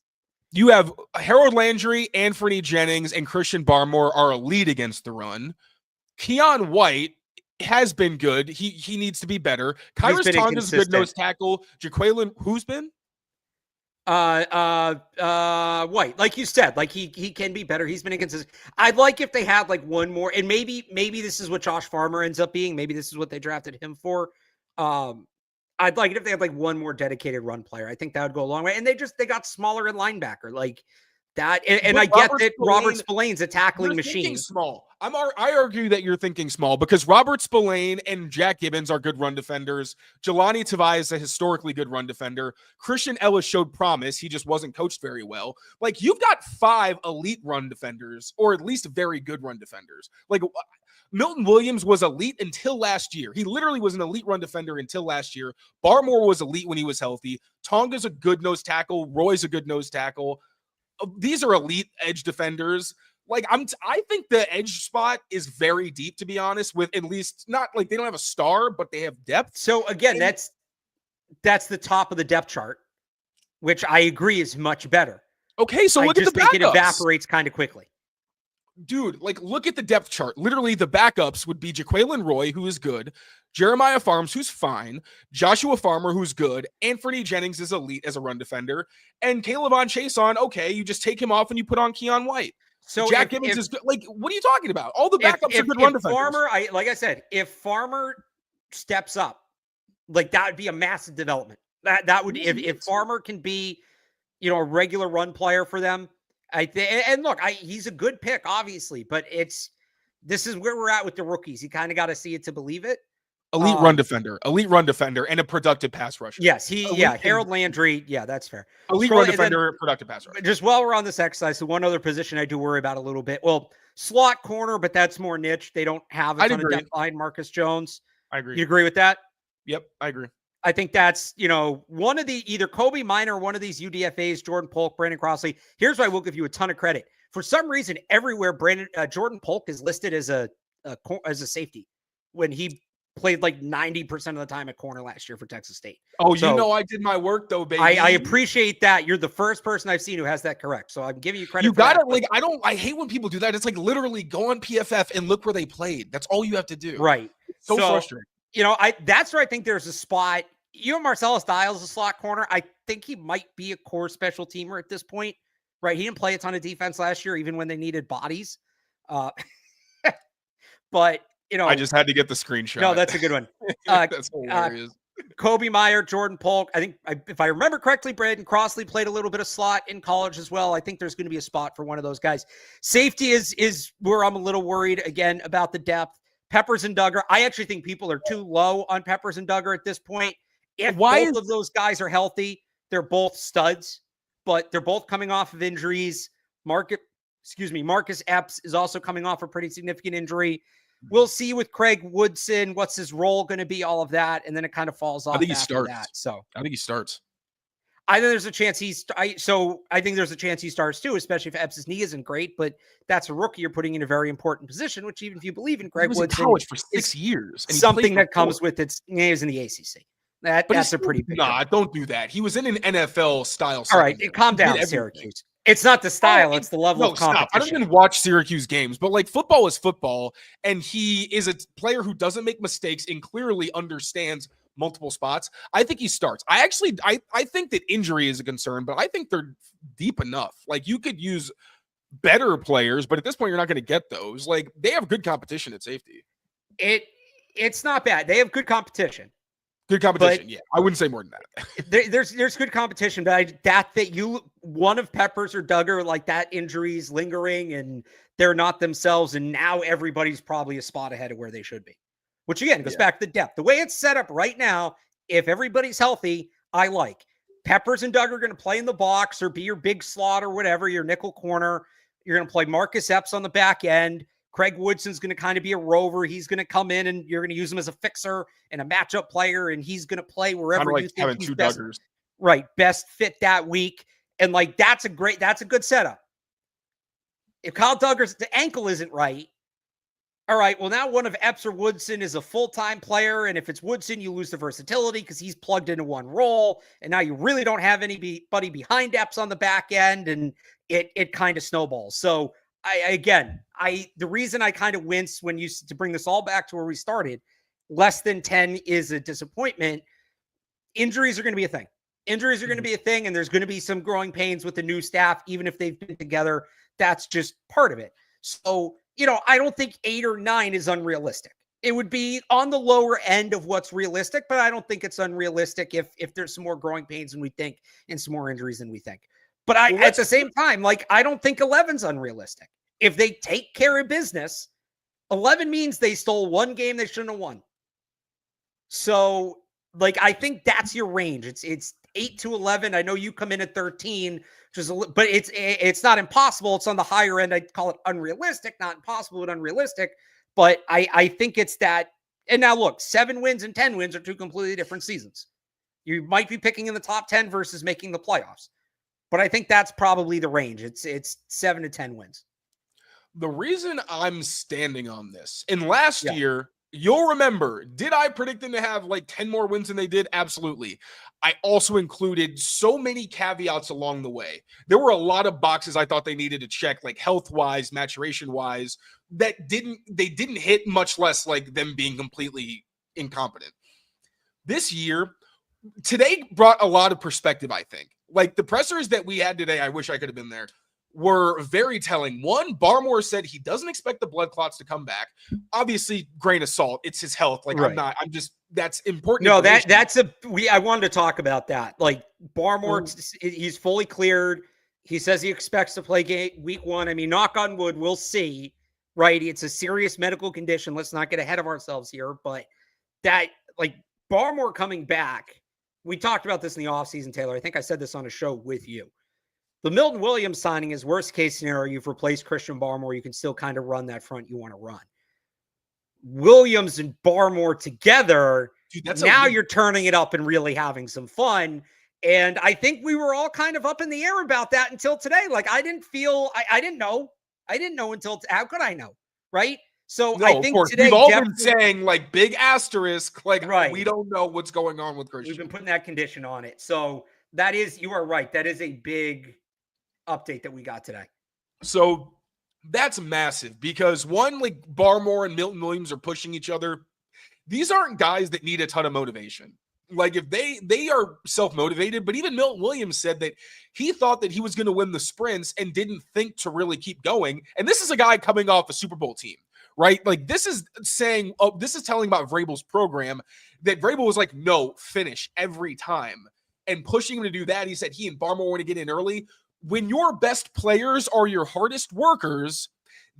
You have Harold Landry, Anthony Jennings, and Christian Barmore are elite against the run. Keon White has been good. He needs to be better. Kyrus Tonga's a good nose tackle. Jaquelin, who's been? White, like you said, like he can be better. He's been inconsistent. I'd like if they had like one more, and maybe this is what Josh Farmer ends up being. Maybe this is what they drafted him for. I'd like it if they had like one more dedicated run player. I think that would go a long way. And they got smaller in linebacker like that. And I get that Robert Spillane's a tackling machine. Small. I argue that you're thinking small because Robert Spillane and Jack Gibbons are good run defenders. Jelani Tavai is a historically good run defender. Christian Ellis showed promise. He just wasn't coached very well. Like you've got 5 elite run defenders, or at least very good run defenders. Like Milton Williams was elite until last year. He literally was an elite run defender until last year. Barmore was elite when he was healthy. Tonga's a good nose tackle. Roy's a good nose tackle. These are elite edge defenders. Like I think the edge spot is very deep, to be honest, with at least not like they don't have a star, but they have depth. So again, that's the top of the depth chart, which I agree is much better. Okay, so look at the backups. I just think it evaporates kind of quickly. Dude, like look at the depth chart. Literally, the backups would be Jaquelin Roy, who is good, Jeremiah Farms, who's fine, Joshua Farmer, who's good, Anthony Jennings is elite as a run defender, and Calebon Chason, okay, you just take him off and you put on Keon White. So Jack Gibbons is good. Like, what are you talking about? All the backups are good run defenders. Farmer, like I said, if Farmer steps up, like that would be a massive development. That would if Farmer can be, a regular run player for them. And look, he's a good pick, obviously, but this is where we're at with the rookies. You kind of got to see it to believe it. Elite run defender, and a productive pass rusher. Yes, Harold Landry. Yeah, that's fair. Elite run defender, productive pass rusher. Just while we're on this exercise, so one other position I do worry about a little bit. Well, slot corner, but that's more niche. They don't have a ton of depth behind Marcus Jones. I agree. You agree with that? Yep, I agree. I think that's, one of the either Kobe Minor or one of these UDFAs, Jordan Polk, Brandon Crossley. Here's why I will give you a ton of credit. For some reason, everywhere Jordan Polk is listed as a safety when he played like 90% of the time at corner last year for Texas State. Oh, So, I did my work though, baby. I appreciate that. You're the first person I've seen who has that correct. So I'm giving you credit. You got it. I hate when people do that. It's like literally go on PFF and look where they played. That's all you have to do. Right. It's so frustrating. That's where I think there's a spot. Marcellus Dials is a slot corner. I think he might be a core special teamer at this point, right? He didn't play a ton of defense last year, even when they needed bodies. But I just had to get the screenshot. No, that's a good one. That's hilarious. Kobe Meyer, Jordan Polk. I think if I remember correctly, Braden Crossley played a little bit of slot in college as well. I think there's going to be a spot for one of those guys. Safety is where I'm a little worried again about the depth. Peppers and Duggar. I actually think people are too low on Peppers and Duggar at this point. If both of those guys are healthy, they're both studs, but they're both coming off of injuries. Marcus Epps is also coming off a pretty significant injury. We'll see with Craig Woodson, what's his role going to be, all of that, and then it kind of falls off. I think he starts. I think he starts. I think there's a chance I think there's a chance he starts too, especially if Epps' knee isn't great. But that's a rookie you're putting in a very important position, which even if you believe in Craig Woodson, in college for 6 years, and something that comes with its names in the ACC. That's a pretty big. Nah, don't do that. He was in an NFL style. All right, calm down, Syracuse. It's not the style; it's the level of competition. I don't even watch Syracuse games, but like football is football, and he is a player who doesn't make mistakes and clearly understands multiple spots. I think he starts. I think that injury is a concern, but I think they're deep enough. Like you could use better players, but at this point, you're not going to get those. Like they have good competition at safety. It's not bad. They have good competition. Good competition, yeah. I wouldn't say more than that. There's good competition, but one of Peppers or Duggar, like that injury's lingering and they're not themselves, and now everybody's probably a spot ahead of where they should be. Which again goes back to the depth. The way it's set up right now, if everybody's healthy, I like. Peppers and Duggar are going to play in the box or be your big slot or whatever, your nickel corner. You're going to play Marcus Epps on the back end. Craig Woodson's going to kind of be a rover. He's going to come in and you're going to use him as a fixer and a matchup player, and he's going to play wherever you think he's best. Right, best fit that week. And like that's a good setup. If Kyle Duggar's ankle isn't right, all right, well now one of Epps or Woodson is a full-time player, and if it's Woodson, you lose the versatility because he's plugged into one role, and now you really don't have anybody behind Epps on the back end, and it kind of snowballs. So the reason I kind of wince when to bring this all back to where we started, less than 10 is a disappointment. Injuries are going to be a thing. Injuries are going to be a thing, and there's going to be some growing pains with the new staff, even if they've been together. That's just part of it. So, I don't think 8 or 9 is unrealistic. It would be on the lower end of what's realistic, but I don't think it's unrealistic if there's some more growing pains than we think and some more injuries than we think. But at the same time, I don't think 11's unrealistic. If they take care of business, 11 means they stole one game they shouldn't have won. So, I think that's your range. It's 8 to 11. I know you come in at 13, but it's not impossible. It's on the higher end. I'd call it unrealistic, not impossible, but unrealistic. But I think it's that. And now look, 7 wins and 10 wins are 2 completely different seasons. You might be picking in the top 10 versus making the playoffs. But I think that's probably the range. It's 7 to 10 wins. The reason I'm standing on this, and last year, you'll remember, did I predict them to have 10 more wins than they did? Absolutely. I also included so many caveats along the way. There were a lot of boxes I thought they needed to check, health-wise, maturation-wise, they didn't hit, much less them being completely incompetent. This year, today brought a lot of perspective, I think. The pressers that we had today, I wish I could have been there, were very telling. One, Barmore said he doesn't expect the blood clots to come back. Obviously, grain of salt. It's his health. That's important. No, I wanted to talk about that. Barmore, he's fully cleared. He says he expects to play week 1. I mean, knock on wood, we'll see, right? It's a serious medical condition. Let's not get ahead of ourselves here, but Barmore coming back, we talked about this in the offseason, Taylor. I think I said this on a show with you. The Milton Williams signing is worst case scenario. You've replaced Christian Barmore. You can still kind of run that front you want to run. Williams and Barmore together, now you're turning it up and really having some fun. And I think we were all kind of up in the air about that until today. I didn't know. I didn't know until, how could I know? Right? So No, I of think course. today We've all been definitely saying like big asterisk, like right. we don't know what's going on with Christian. We've been putting that condition on it. So that is, you are right. That is a big update that we got today. So that's massive because one, like Barmore and Milton Williams are pushing each other. These aren't guys that need a ton of motivation. Like if they are self-motivated, but even Milton Williams said that he thought that he was going to win the sprints and didn't think to really keep going. And this is a guy coming off a Super Bowl team, right? Like this is saying, oh, this is telling about Vrabel's program that Vrabel was like, no, finish every time. And pushing him to do that, he said he and Barmore want to get in early. When your best players are your hardest workers,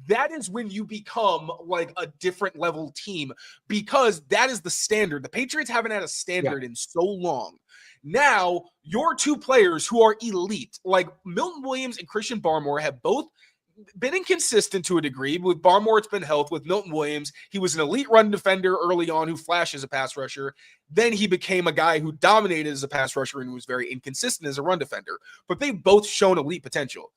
that is when you become like a different level team because that is the standard. The Patriots haven't had a standard in so long. Now, your two players who are elite, like Milton Williams and Christian Barmore, have both been inconsistent to a degree. With Barmore, it's been health. With Milton Williams, he was an elite run defender early on who flashed as a pass rusher. Then he became a guy who dominated as a pass rusher and was very inconsistent as a run defender. But they've both shown elite potential.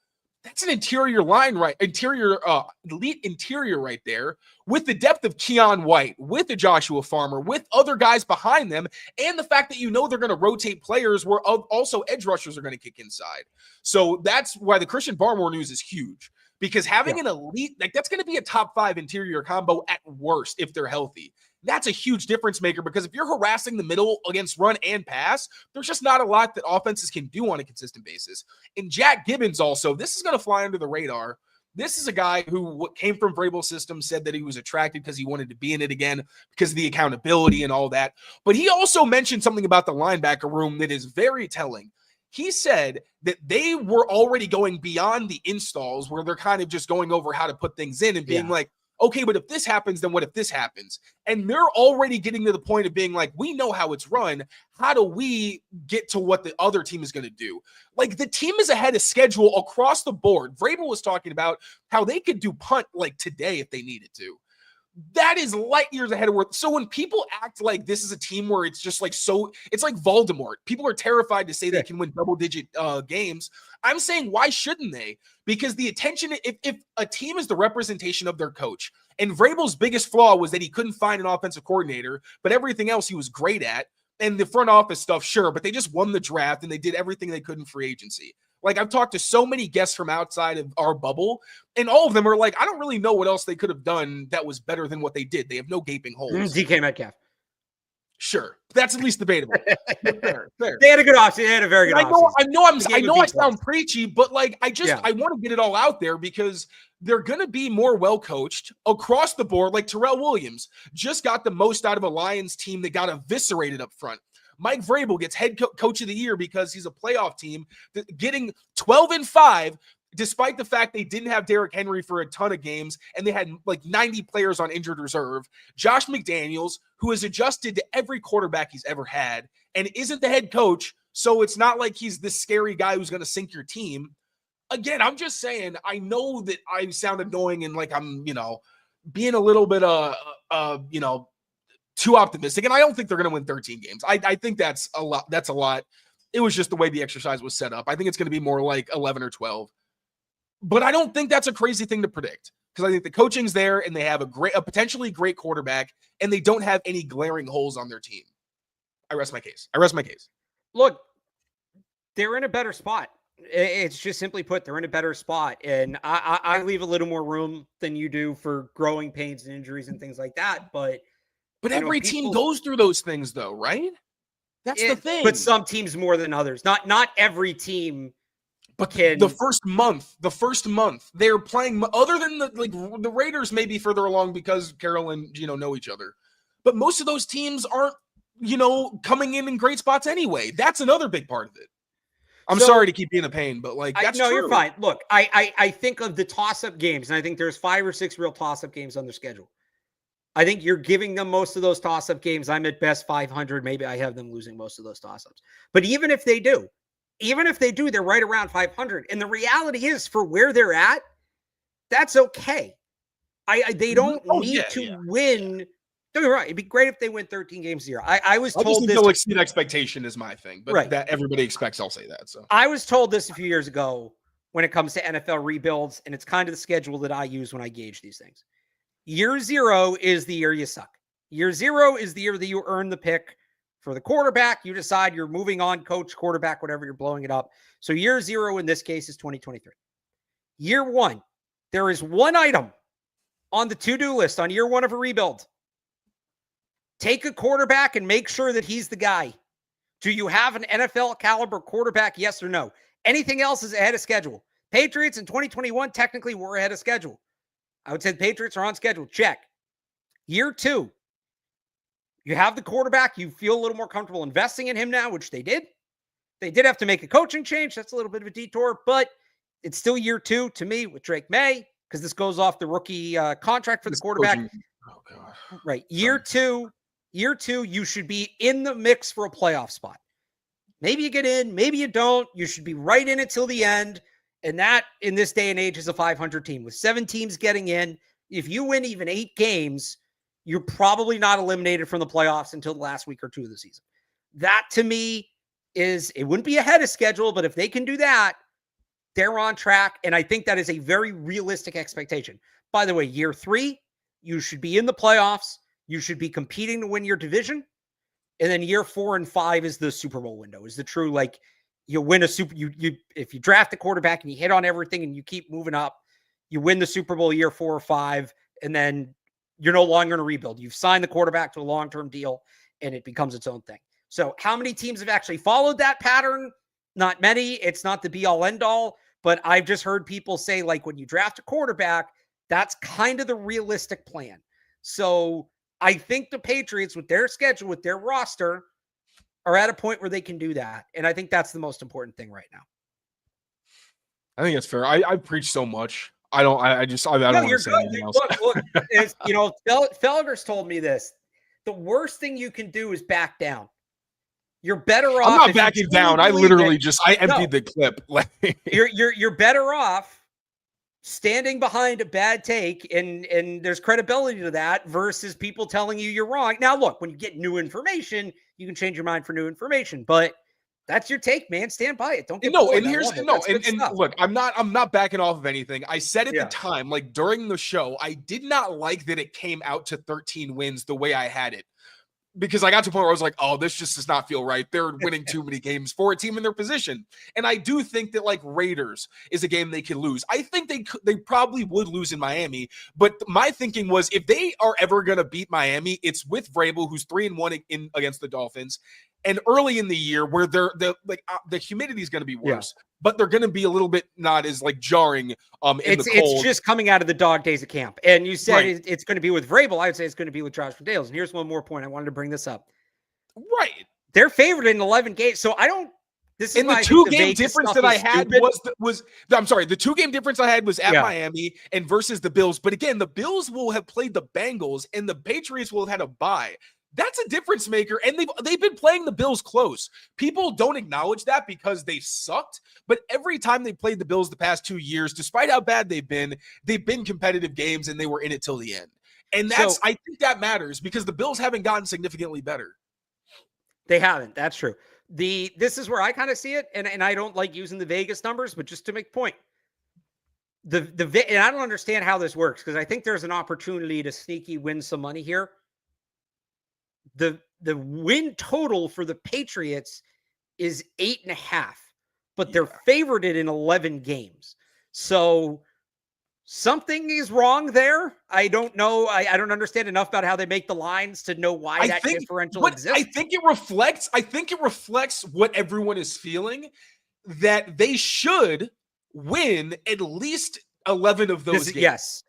That's an interior line, right? Elite interior right there with the depth of Keon White, with the Joshua Farmer, with other guys behind them, and the fact that you know they're going to rotate players where also edge rushers are going to kick inside. So that's why the Christian Barmore news is huge because having an elite, like that's going to be a top 5 interior combo at worst if they're healthy. That's a huge difference maker because if you're harassing the middle against run and pass, there's just not a lot that offenses can do on a consistent basis. And Jack Gibbons also, this is going to fly under the radar. This is a guy who came from Vrabel's system, said that he was attracted because he wanted to be in it again because of the accountability and all that. But he also mentioned something about the linebacker room that is very telling. He said that they were already going beyond the installs where they're kind of just going over how to put things in and being like, okay, but if this happens, then what if this happens? And they're already getting to the point of being like, we know how it's run. How do we get to what the other team is going to do? Like the team is ahead of schedule across the board. Vrabel was talking about how they could do punt like today if they needed to. That is light years ahead of where. So when people act like this is a team where it's just like so, it's like Voldemort. People are terrified to say they can win double-digit games. I'm saying why shouldn't they? Because the attention, if a team is the representation of their coach, and Vrabel's biggest flaw was that he couldn't find an offensive coordinator, but everything else he was great at, and the front office stuff, sure, but they just won the draft and they did everything they could in free agency. Like I've talked to so many guests from outside of our bubble, and all of them are like, I don't really know what else they could have done that was better than what they did. They have no gaping holes. DK Metcalf. Sure. That's at least debatable. Fair. They had a good offseason. They had a very good offseason. I know I sound preachy, but like I want to get it all out there because they're going to be more well-coached across the board. Like Terrell Williams just got the most out of a Lions team that got eviscerated up front. Mike Vrabel gets head coach of the year because he's a playoff team getting 12-5, despite the fact they didn't have Derrick Henry for a ton of games and they had like 90 players on injured reserve. Josh McDaniels, who has adjusted to every quarterback he's ever had and isn't the head coach, so it's not like he's this scary guy who's going to sink your team. Again, I'm just saying, I know that I sound annoying and like I'm, being a little bit, too optimistic, and I don't think they're going to win 13 games. I think that's a lot. That's a lot. It was just the way the exercise was set up. I think it's going to be more like 11 or 12. But I don't think that's a crazy thing to predict because I think the coaching's there and they have a potentially great quarterback and they don't have any glaring holes on their team. I rest my case. Look, they're in a better spot. It's just simply put, they're in a better spot. And I leave a little more room than you do for growing pains and injuries and things like that. But every team goes through those things though, right? That's the thing. But some teams more than others. Not every team. But the first month they're playing other than the Raiders may be further along because Carroll and Gino know each other. But most of those teams aren't, coming in great spots anyway. That's another big part of it. I'm sorry to keep being a pain, but that's true. You're fine. Look, I think of the toss-up games, and I think there's 5 or 6 real toss-up games on their schedule. I think you're giving them most of those toss-up games. I'm at best 500. Maybe I have them losing most of those toss-ups. But even if they do, they're right around 500. And the reality is, for where they're at, that's okay. They don't need to win. Don't be right. It'd be great if they win 13 games a year. I was told this. They'll exceed expectation is my thing, but that everybody expects, I'll say that. So I was told this a few years ago when it comes to NFL rebuilds, and it's kind of the schedule that I use when I gauge these things. Year 0 is the year you suck. Year 0 is the year that you earn the pick for the quarterback. You decide you're moving on, coach, quarterback, whatever, you're blowing it up. So year 0 in this case is 2023. Year 1, there is one item on the to-do list on year 1 of a rebuild. Take a quarterback and make sure that he's the guy. Do you have an NFL caliber quarterback? Yes or no? Anything else is ahead of schedule. Patriots in 2021 technically were ahead of schedule. I would say the Patriots are on schedule. Check. Year 2, you have the quarterback. You feel a little more comfortable investing in him now, which they did. They did have to make a coaching change. That's a little bit of a detour, but it's still year 2 to me with Drake May, because this goes off the rookie contract for the quarterback. Oh, God. Right. Year 2, you should be in the mix for a playoff spot. Maybe you get in, maybe you don't. You should be right in it till the end. And that, in this day and age, is a 500 team. With 7 teams getting in, if you win even 8 games, you're probably not eliminated from the playoffs until the last week or 2 of the season. That, to me, it wouldn't be ahead of schedule, but if they can do that, they're on track. And I think that is a very realistic expectation. By the way, year 3, you should be in the playoffs. You should be competing to win your division. And then year 4 and 5 is the Super Bowl window, is the true, like, you win a super, if you draft the quarterback and you hit on everything and you keep moving up, you win the Super Bowl year 4 or 5, and then you're no longer in a rebuild. You've signed the quarterback to a long-term deal and it becomes its own thing. So how many teams have actually followed that pattern? Not many. It's not the be all end all, but I've just heard people say, like, when you draft a quarterback, that's kind of the realistic plan. So I think the Patriots, with their schedule, with their roster, are at a point where they can do that. And I think that's the most important thing right now. I think that's fair. I preach so much. I don't want to say anything else. Look, Felger's told me this. The worst thing you can do is back down. You're better off. I'm not backing down. I literally emptied the clip. You're better off standing behind a bad take, and there's credibility to that versus people telling you you're wrong. Now, look, when you get new information, you can change your mind for new information, but that's your take, man. Stand by it. Don't get look, I'm not backing off of anything. I said at the time, like during the show, I did not like that it came out to 13 wins the way I had it. Because I got to a point where I was like, oh, this just does not feel right. They're winning too many games for a team in their position. And I do think that, like, Raiders is a game they could lose. I think they probably would lose in Miami. But my thinking was, if they are ever going to beat Miami, it's with Vrabel, who's 3-1 against the Dolphins. And early in the year where the humidity is going to be worse, but they're going to be a little bit not as like jarring. It's just coming out of the dog days of camp. And you said it's going to be with Vrabel. I would say it's going to be with Josh McDaniels. And here's one more point. I wanted to bring this up. Right. They're favored in 11 games. So I don't, this is and the 2-game difference that I had the 2-game difference I had was at Miami and versus the Bills. But again, the Bills will have played the Bengals and the Patriots will have had a bye. That's a difference maker, and they've been playing the Bills close. People don't acknowledge that because they've sucked, but every time they played the Bills the past 2 years, despite how bad they've been competitive games, and they were in it till the end. And I think that matters because the Bills haven't gotten significantly better. They haven't. That's true. This is where I kind of see it, and I don't like using the Vegas numbers, but just to make the point, and I don't understand how this works because I think there's an opportunity to sneaky win some money here. The win total for the Patriots is 8.5, but they're favored in 11 games. So something is wrong there. I don't know. I don't understand enough about how they make the lines to know why differential exists. I think it reflects what everyone is feeling, that they should win at least 11 of those games. Yes.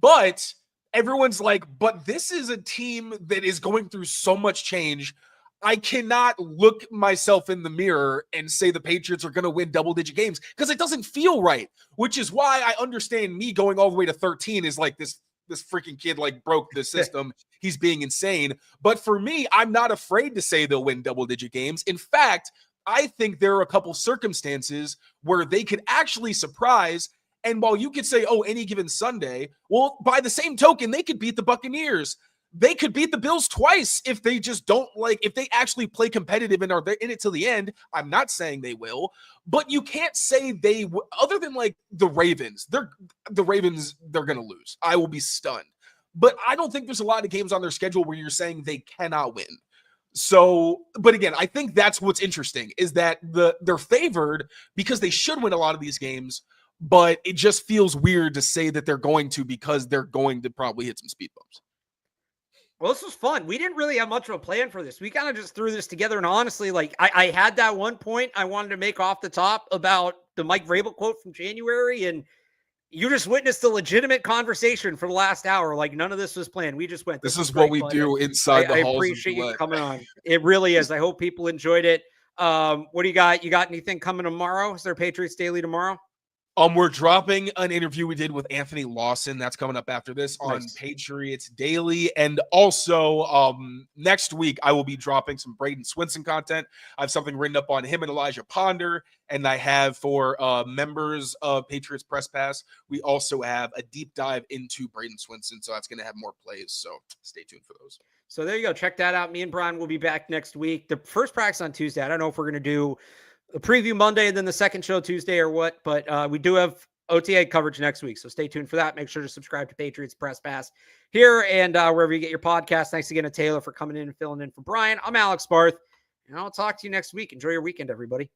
But everyone's like, but this is a team that is going through so much change. I cannot look myself in the mirror and say the Patriots are going to win double-digit games because it doesn't feel right, which is why I understand me going all the way to 13 is like this freaking kid like broke the system. He's being insane. But for me, I'm not afraid to say they'll win double-digit games. In fact, I think there are a couple circumstances where they could actually surprise. And while you could say, oh, any given Sunday, well, by the same token, they could beat the Buccaneers. They could beat the Bills twice if they just don't if they actually play competitive and are in it till the end. I'm not saying they will, but you can't say other than like the Ravens, they're going to lose. I will be stunned. but I don't think there's a lot of games on their schedule where you're saying they cannot win. So, but again, I think that's what's interesting is that they're favored because they should win a lot of these games, but it just feels weird to say that they're going to because they're going to probably hit some speed bumps. Well, this was fun. We didn't really have much of a plan for this. We kind of just threw this together. And honestly, like I had that one point I wanted to make off the top about the Mike Vrabel quote from January. And you just witnessed a legitimate conversation for the last hour. Like none of this was planned. We just went. This is what we do inside the halls. I appreciate you coming on. It really is. I hope people enjoyed it. What do you got? You got anything coming tomorrow? Is there Patriots Daily tomorrow? We're dropping an interview we did with Anthony Lawson. That's coming up after this on Patriots Daily. And also next week, I will be dropping some Braden Swinson content. I have something written up on him and Elijah Ponder. And I have for members of Patriots Press Pass, we also have a deep dive into Braden Swinson. So that's going to have more plays. So stay tuned for those. So there you go. Check that out. Me and Brian will be back next week. The first practice on Tuesday. I don't know if we're going to do the preview Monday and then the second show Tuesday or what, but we do have OTA coverage next week. So stay tuned for that. Make sure to subscribe to Patriots Press Pass here and wherever you get your podcast. Thanks again to Taylor for coming in and filling in for Brian. I'm Alex Barth, and I'll talk to you next week. Enjoy your weekend, everybody.